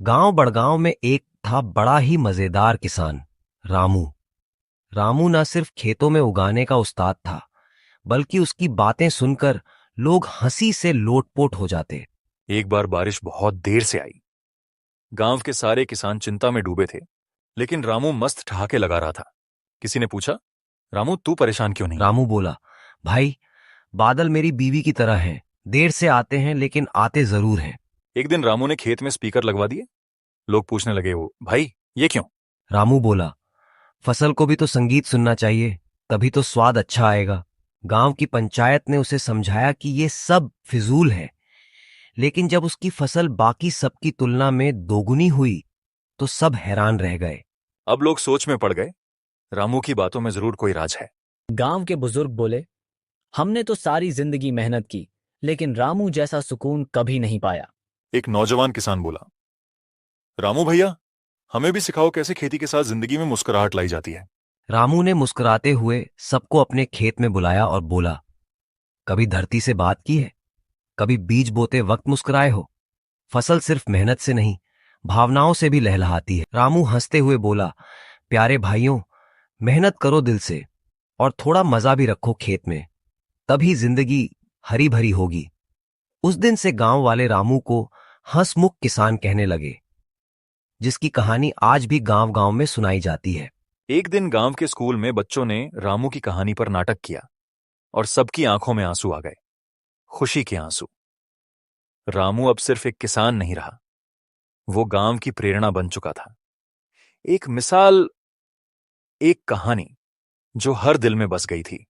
गांव बड़गांव में एक था बड़ा ही मजेदार किसान, रामू। रामू न सिर्फ खेतों में उगाने का उस्ताद था, बल्कि उसकी बातें सुनकर लोग हंसी से लोटपोट हो जाते। एक बार बारिश बहुत देर से आई। गांव के सारे किसान चिंता में डूबे थे, लेकिन रामू मस्त ठहाके लगा रहा था। किसी ने पूछा, रामू तू परेशान क्यों नहीं? रामू बोला, भाई, बादल मेरी बीवी की तरह हैं। देर से आते हैं लेकिन आते जरूर हैं। एक दिन रामू ने खेत में स्पीकर लगवा दिए। लोग पूछने लगे, वो भाई ये क्यों? रामू बोला, फसल को भी तो संगीत सुनना चाहिए, तभी तो स्वाद अच्छा आएगा। गांव की पंचायत ने उसे समझाया कि ये सब फिजूल है, लेकिन जब उसकी फसल बाकी सबकी तुलना में दोगुनी हुई तो सब हैरान रह गए। अब लोग सोच में पड़ गए, रामू की बातों में जरूर कोई राज है। गांव के बुजुर्ग बोले, हमने तो सारी जिंदगी मेहनत की, लेकिन रामू जैसा सुकून कभी नहीं पाया। एक नौजवान किसान बोला, रामू भैया, हमें भी सिखाओ कैसे खेती के साथ जिंदगी में मुस्कुराहट लाई जाती है। रामू ने मुस्कुराते हुए सबको अपने खेत में बुलाया और बोला, कभी धरती से बात की है? कभी बीज बोते वक्त मुस्कुराए हो? फसल सिर्फ मेहनत से नहीं, भावनाओं से भी लहलहाती है। रामू हंसते हुए बोला, प्यारे भाइयों, मेहनत करो दिल से और थोड़ा मजा भी रखो खेत में, तभी जिंदगी हरी भरी होगी। उस दिन से गांव वाले रामू को हंसमुख किसान कहने लगे, जिसकी कहानी आज भी गांव गांव में सुनाई जाती है। एक दिन गांव के स्कूल में बच्चों ने रामू की कहानी पर नाटक किया और सबकी आंखों में आंसू आ गए, खुशी के आंसू। रामू अब सिर्फ एक किसान नहीं रहा, वो गांव की प्रेरणा बन चुका था। एक मिसाल, एक कहानी जो हर दिल में बस गई थी।